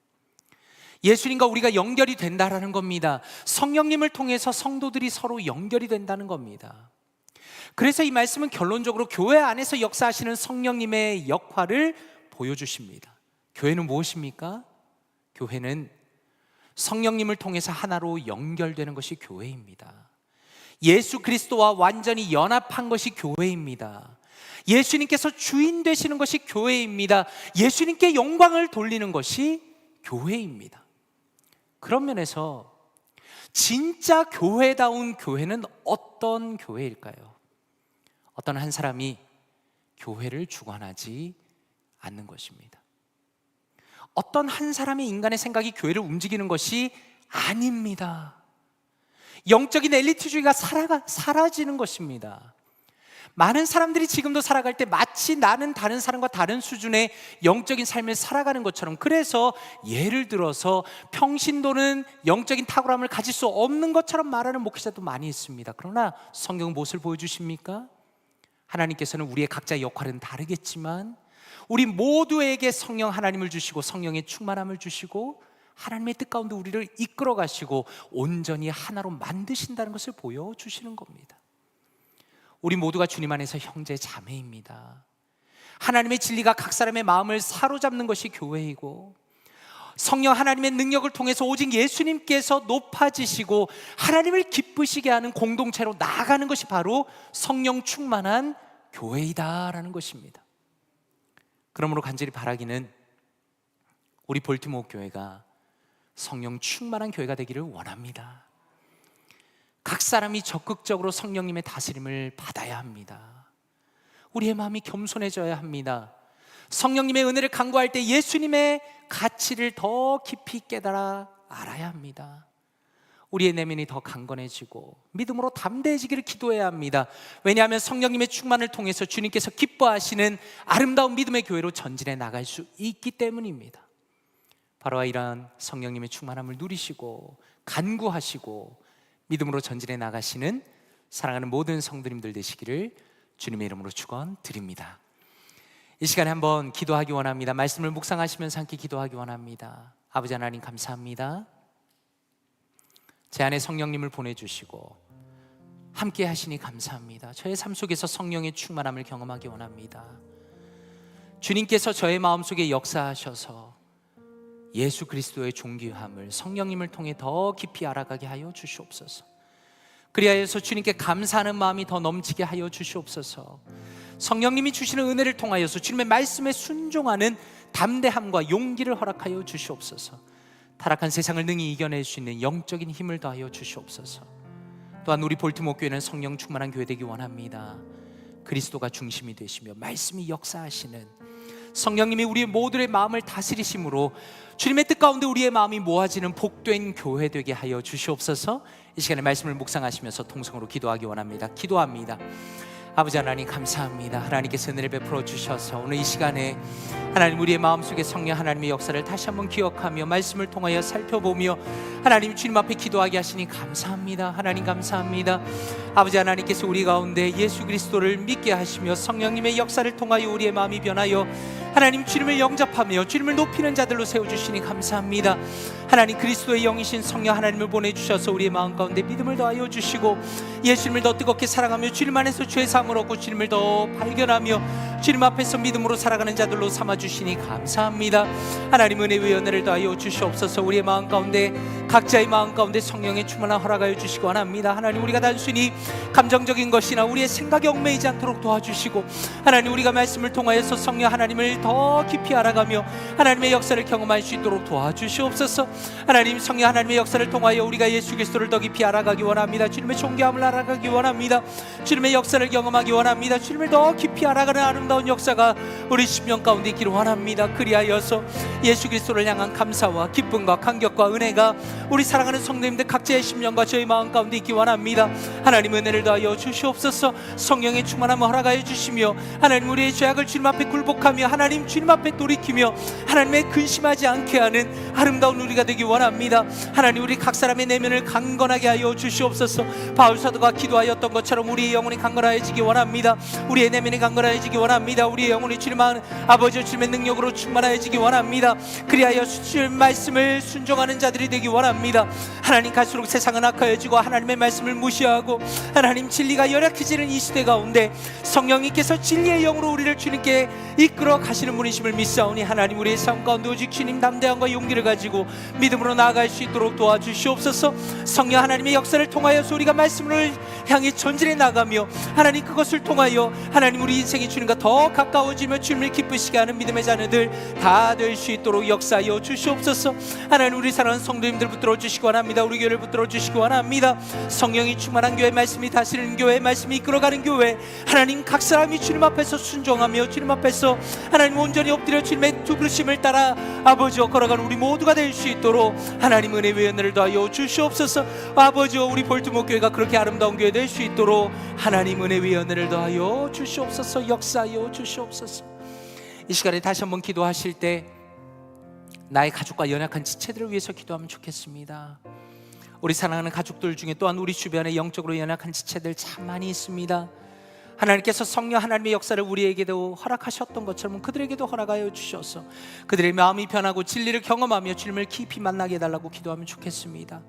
예수님과 우리가 연결이 된다라는 겁니다. 성령님을 통해서 성도들이 서로 연결이 된다는 겁니다. 그래서 이 말씀은 결론적으로 교회 안에서 역사하시는 성령님의 역할을 보여주십니다. 교회는 무엇입니까? 교회는 성령님을 통해서 하나로 연결되는 것이 교회입니다. 예수 그리스도와 완전히 연합한 것이 교회입니다. 예수님께서 주인 되시는 것이 교회입니다. 예수님께 영광을 돌리는 것이 교회입니다. 그런 면에서 진짜 교회다운 교회는 어떤 교회일까요? 어떤 한 사람이 교회를 주관하지 않는 것입니다. 어떤 한 사람의 인간의 생각이 교회를 움직이는 것이 아닙니다. 영적인 엘리트주의가 사라지는 것입니다. 많은 사람들이 지금도 살아갈 때 마치 나는 다른 사람과 다른 수준의 영적인 삶을 살아가는 것처럼, 그래서 예를 들어서 평신도는 영적인 탁월함을 가질 수 없는 것처럼 말하는 목회자도 많이 있습니다. 그러나 성경은 무엇을 보여주십니까? 하나님께서는 우리의 각자의 역할은 다르겠지만 우리 모두에게 성령 하나님을 주시고 성령의 충만함을 주시고 하나님의 뜻 가운데 우리를 이끌어 가시고 온전히 하나로 만드신다는 것을 보여주시는 겁니다. 우리 모두가 주님 안에서 형제 자매입니다. 하나님의 진리가 각 사람의 마음을 사로잡는 것이 교회이고, 성령 하나님의 능력을 통해서 오직 예수님께서 높아지시고 하나님을 기쁘시게 하는 공동체로 나아가는 것이 바로 성령 충만한 교회이다라는 것입니다. 그러므로 간절히 바라기는 우리 볼티모어 교회가 성령 충만한 교회가 되기를 원합니다. 각 사람이 적극적으로 성령님의 다스림을 받아야 합니다. 우리의 마음이 겸손해져야 합니다. 성령님의 은혜를 간구할 때 예수님의 가치를 더 깊이 깨달아 알아야 합니다. 우리의 내면이 더 강건해지고 믿음으로 담대해지기를 기도해야 합니다. 왜냐하면 성령님의 충만을 통해서 주님께서 기뻐하시는 아름다운 믿음의 교회로 전진해 나갈 수 있기 때문입니다. 바로 이러한 성령님의 충만함을 누리시고 간구하시고 믿음으로 전진해 나가시는 사랑하는 모든 성도님들 되시기를 주님의 이름으로 축원드립니다. 이 시간에 한번 기도하기 원합니다. 말씀을 묵상하시면서 함께 기도하기 원합니다. 아버지 하나님 감사합니다. 제 안에 성령님을 보내주시고 함께 하시니 감사합니다. 저의 삶 속에서 성령의 충만함을 경험하기 원합니다. 주님께서 저의 마음속에 역사하셔서 예수 그리스도의 존귀함을 성령님을 통해 더 깊이 알아가게 하여 주시옵소서. 그리하여서 주님께 감사하는 마음이 더 넘치게 하여 주시옵소서. 성령님이 주시는 은혜를 통하여서 주님의 말씀에 순종하는 담대함과 용기를 허락하여 주시옵소서. 타락한 세상을 능히 이겨낼 수 있는 영적인 힘을 더하여 주시옵소서. 또한 우리 볼티모어 교회는 성령 충만한 교회 되기 원합니다. 그리스도가 중심이 되시며 말씀이 역사하시는 성령님이 우리 모두의 마음을 다스리심으로 주님의 뜻 가운데 우리의 마음이 모아지는 복된 교회 되게 하여 주시옵소서. 이 시간에 말씀을 묵상하시면서 통성으로 기도하기 원합니다. 기도합니다. 아버지 하나님 감사합니다. 하나님께서 은혜를 베풀어 주셔서 오늘 이 시간에 하나님 우리의 마음속에 성령 하나님의 역사를 다시 한번 기억하며 말씀을 통하여 살펴보며 하나님 주님 앞에 기도하게 하시니 감사합니다. 하나님 감사합니다. 아버지 하나님께서 우리 가운데 예수 그리스도를 믿게 하시며 성령님의 역사를 통하여 우리의 마음이 변하여 하나님 주님을 영접하며 주님을 높이는 자들로 세워주시니 감사합니다. 하나님 그리스도의 영이신 성령 하나님을 보내주셔서 우리의 마음 가운데 믿음을 더하여 주시고 예수님을 더 뜨겁게 사랑하며 주님 안에서 죄 사함을 얻고 주님을 더 발견하며 주님 앞에서 믿음으로 살아가는 자들로 삼아주시니 감사합니다. 하나님 은혜의 은혜를 더하여 주시옵소서. 우리의 마음 가운데 각자의 마음 가운데 성령의 충만함 허락하여 주시기 원합니다. 하나님 우리가 단순히 감정적인 것이나 우리의 생각에 얽매이지 않도록 도와주시고 하나님 우리가 말씀을 통하여서 성령 하나님을 더 깊이 알아가며 하나님의 역사를 경험할 수 있도록 도와주시옵소서. 하나님 성령 하나님의 역사를 통하여 우리가 예수 그리스도를 더 깊이 알아가기 원합니다. 주님의 존귀함을 알아가기 원합니다. 주님의 역사를 경험하기 원합니다. 주님을 더 깊이 알아가는 아름다운 역사가 우리 심령 가운데 있기를 원합니다. 그리하여서 예수 그리스도를 향한 감사와 기쁨과 감격과 은혜가 우리 사랑하는 성도님들 각자의 심령과 저희 마음 가운데 있기 원합니다. 하나님 은혜를 더하여 주시옵소서. 성령의 충만함을 허락하여 주시며 하나님 우리의 죄악을 주님 앞에 굴복하며 하나님 주님 앞에 돌이키며 하나님의 근심하지 않게 하는 아름다운 우리가 되기 원합니다. 하나님 우리 각 사람의 내면을 강건하게 하여 주시옵소서. 바울 사도가 기도하였던 것처럼 우리의 영혼이 강건하여지기 원합니다. 우리의 내면이 강건하여지기 원합니다. 우리의 영혼이 주님 아버지 주님의 능력으로 충만하여지기 원합니다. 그리하여 주님 말씀을 순종하는 자들이 되기 원합니다. 하나님 갈수록 세상은 악하여지고 하나님의 말씀을 무시하고 하나님 진리가 열악해지는 이 시대 가운데 성령님께서 진리의 영으로 우리를 주님께 이끌어 가시는 분이심을 믿사오니 하나님 우리의 삶 가운데 오직 주님 담대함과 용기를 가지고 믿음으로 나아갈 수 있도록 도와주시옵소서. 성령 하나님의 역사를 통하여서 우리가 말씀을 향해 전진해 나가며 하나님 그것을 통하여 하나님 우리 인생이 주님과 더 가까워지며 주님을 기쁘시게 하는 믿음의 자녀들 다 될 수 있도록 역사하여 주시옵소서. 하나님 우리 사랑하는 성도님들 붙들어 붙들어 주시기 원합니다. 우리 교회를 붙들어 주시기 원합니다. 성령이 충만한 교회, 말씀이 다스리는 교회, 말씀이 이끌어가는 교회, 하나님 각 사람이 주님 앞에서 순종하며 주님 앞에서 하나님 온전히 엎드려 주님의 두 부르심을 따라 아버지와 걸어가는 우리 모두가 될 수 있도록 하나님 은혜 위에 은혜를 더하여 주시옵소서. 아버지와 우리 볼트모 교회가 그렇게 아름다운 교회 될 수 있도록 하나님 은혜 위에 은혜를 더하여 주시옵소서. 역사하여 주시옵소서. 이 시간에 다시 한번 기도하실 때 나의 가족과 연약한 지체들을 위해서 기도하면 좋겠습니다. 우리 사랑하는 가족들 중에 또한 우리 주변에 영적으로 연약한 지체들 참 많이 있습니다. 하나님께서 성령 하나님의 역사를 우리에게도 허락하셨던 것처럼 그들에게도 허락하여 주셔서 그들의 마음이 변하고 진리를 경험하며 주님을 깊이 만나게 해달라고 기도하면 좋겠습니다.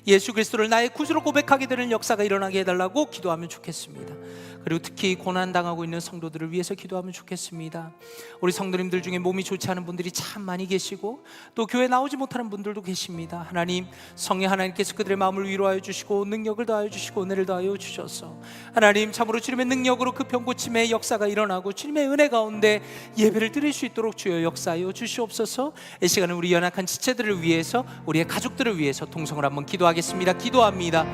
예수 그리스도를 나의 구주로 고백하게 되는 역사가 일어나게 해달라고 기도하면 좋겠습니다. 그리고 특히 고난당하고 있는 성도들을 위해서 기도하면 좋겠습니다. 우리 성도님들 중에 몸이 좋지 않은 분들이 참 많이 계시고 또 교회 나오지 못하는 분들도 계십니다. 하나님, 성령 하나님께서 그들의 마음을 위로하여 주시고 능력을 더하여 주시고 은혜를 더하여 주셔서 하나님 참으로 주님의 능력으로 그 병고침의 역사가 일어나고 주님의 은혜 가운데 예배를 드릴 수 있도록 주여 역사하여 주시옵소서. 이 시간은 우리 연약한 지체들을 위해서, 우리의 가족들을 위해서 통성을 한번 기도하겠습니다. 기도합니다.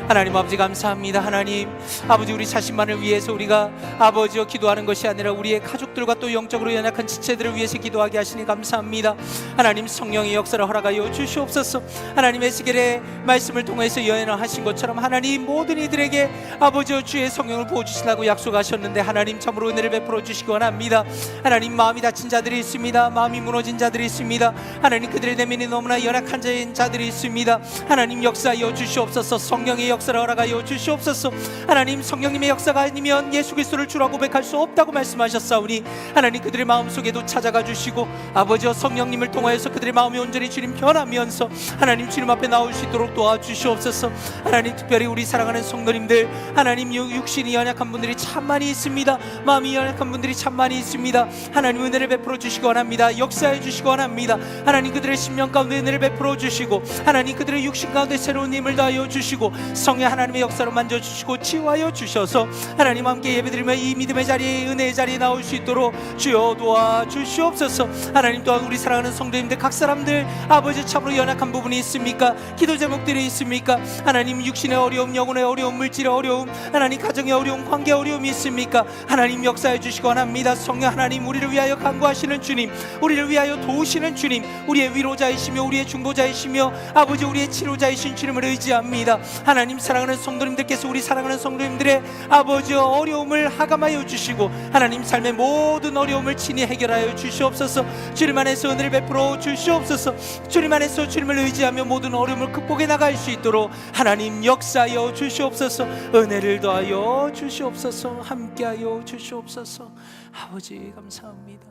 하나님 아버지 감사합니다. 하나님 아버지, 우리 자신만을 위해서 우리가 아버지여 기도하는 것이 아니라 우리의 가족들과 또 영적으로 연약한 지체들을 위해서 기도하게 하시니 감사합니다. 하나님 성령의 역사를 허락하여 주시옵소서. 하나님 에스겔의 말씀을 통해서 예언하신 것처럼 하나님 모든 이들에게 아버지여 주의 성령을 부어주시라고 약속하셨는데 하나님 참으로 은혜를 베풀어 주시기 원합니다. 하나님 마음이 다친 자들이 있습니다. 마음이 무너진 자들이 있습니다. 하나님 그들의 내면이 너무나 연약한 자들이 있습니다. 하나님 역사하여 주시옵소서. 성령의 역사를 허락하여 주시옵소서. 하나님 성령님의 역사가 아니면 예수 그리스도를 주라 고백할 수 없다고 말씀하셨사오니 하나님 그들의 마음속에도 찾아가 주시고 아버지여 성령님을 통하여서 그들의 마음이 온전히 주님 변하면서 하나님 주님 앞에 나올 수 있도록 도와주시옵소서. 하나님 특별히 우리 사랑하는 성도님들, 하나님 육신이 연약한 분들이 참 많이 있습니다. 마음이 연약한 분들이 참 많이 있습니다. 하나님 은혜를 베풀어 주시기 원합니다. 역사해 주시기 원합니다. 하나님 그들의 심령 가운데 은혜를 베풀어 주시고 하나님 그들의 육신 가운데 새로운 힘을 더하여 주시고 성령 하나님의 역사로 만져주시고 치유하여 주셔서 하나님 함께 예배드리며 이 믿음의 자리에, 은혜의 자리에 나올 수 있도록 주여 도와주시옵소서. 하나님 또한 우리 사랑하는 성도님들 각 사람들 아버지 참으로 연약한 부분이 있습니까? 기도 제목들이 있습니까? 하나님 육신의 어려움, 영혼의 어려움, 물질의 어려움, 하나님 가정의 어려움, 관계의 어려움이 있습니까? 하나님 역사해 주시기 원합니다. 성령 하나님 우리를 위하여 간구하시는 주님, 우리를 위하여 도우시는 주님, 우리의 위로자이시며 우리의 중보자이시며 아버지 우리의 치료자이신 주님을 의지합니다. 하나님 사랑하는 성도님들께서 우리 사랑하는 성도님들의 아버지 어려움을 하감하여 주시고 하나님 삶의 모든 어려움을 친히 해결하여 주시옵소서. 주님 안에서 은혜를 베풀어 주시옵소서. 주님 안에서 주님을 의지하며 모든 어려움을 극복해 나갈 수 있도록 하나님 역사하여 주시옵소서. 은혜를 더하여 주시옵소서. 함께하여 주시옵소서. 아버지 감사합니다.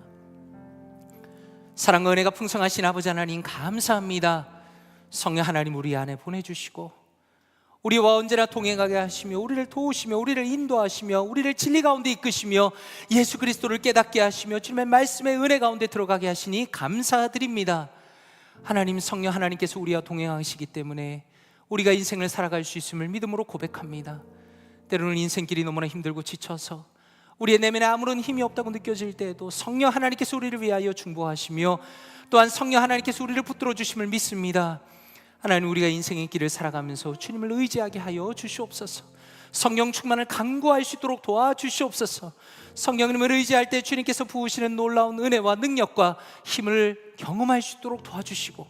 사랑과 은혜가 풍성하신 아버지 하나님 감사합니다. 성령 하나님 우리 안에 보내주시고 우리와 언제나 동행하게 하시며 우리를 도우시며 우리를 인도하시며 우리를 진리 가운데 이끄시며 예수 그리스도를 깨닫게 하시며 주님의 말씀의 은혜 가운데 들어가게 하시니 감사드립니다. 하나님 성령 하나님께서 우리와 동행하시기 때문에 우리가 인생을 살아갈 수 있음을 믿음으로 고백합니다. 때로는 인생길이 너무나 힘들고 지쳐서 우리의 내면에 아무런 힘이 없다고 느껴질 때에도 성령 하나님께서 우리를 위하여 중보하시며 또한 성령 하나님께서 우리를 붙들어 주심을 믿습니다. 하나님 우리가 인생의 길을 살아가면서 주님을 의지하게 하여 주시옵소서. 성령 충만을 간구할 수 있도록 도와주시옵소서. 성령님을 의지할 때 주님께서 부으시는 놀라운 은혜와 능력과 힘을 경험할 수 있도록 도와주시고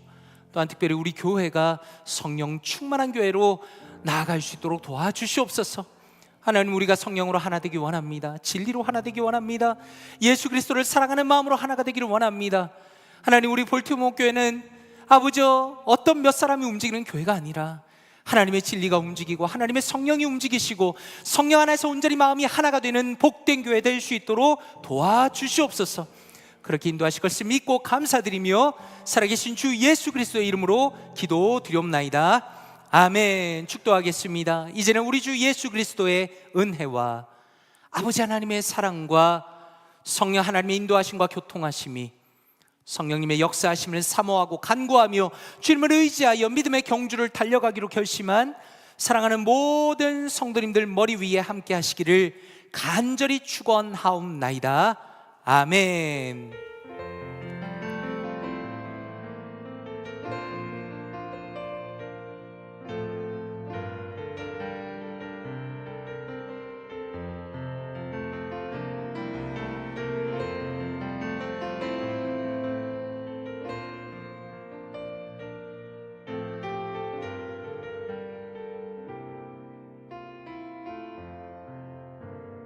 또한 특별히 우리 교회가 성령 충만한 교회로 나아갈 수 있도록 도와주시옵소서. 하나님 우리가 성령으로 하나 되기 원합니다. 진리로 하나 되기 원합니다. 예수 그리스도를 사랑하는 마음으로 하나가 되기를 원합니다. 하나님 우리 볼티모어 교회는 아버지 어떤 몇 사람이 움직이는 교회가 아니라 하나님의 진리가 움직이고 하나님의 성령이 움직이시고 성령 안에서 온전히 마음이 하나가 되는 복된 교회 될 수 있도록 도와주시옵소서. 그렇게 인도하실 것을 믿고 감사드리며 살아계신 주 예수 그리스도의 이름으로 기도드리옵나이다. 아멘. 축도하겠습니다. 이제는 우리 주 예수 그리스도의 은혜와 아버지 하나님의 사랑과 성령 하나님의 인도하심과 교통하심이 성령님의 역사하심을 사모하고 간구하며 주님을 의지하여 믿음의 경주를 달려가기로 결심한 사랑하는 모든 성도님들 머리 위에 함께 하시기를 간절히 축원하옵나이다. 아멘.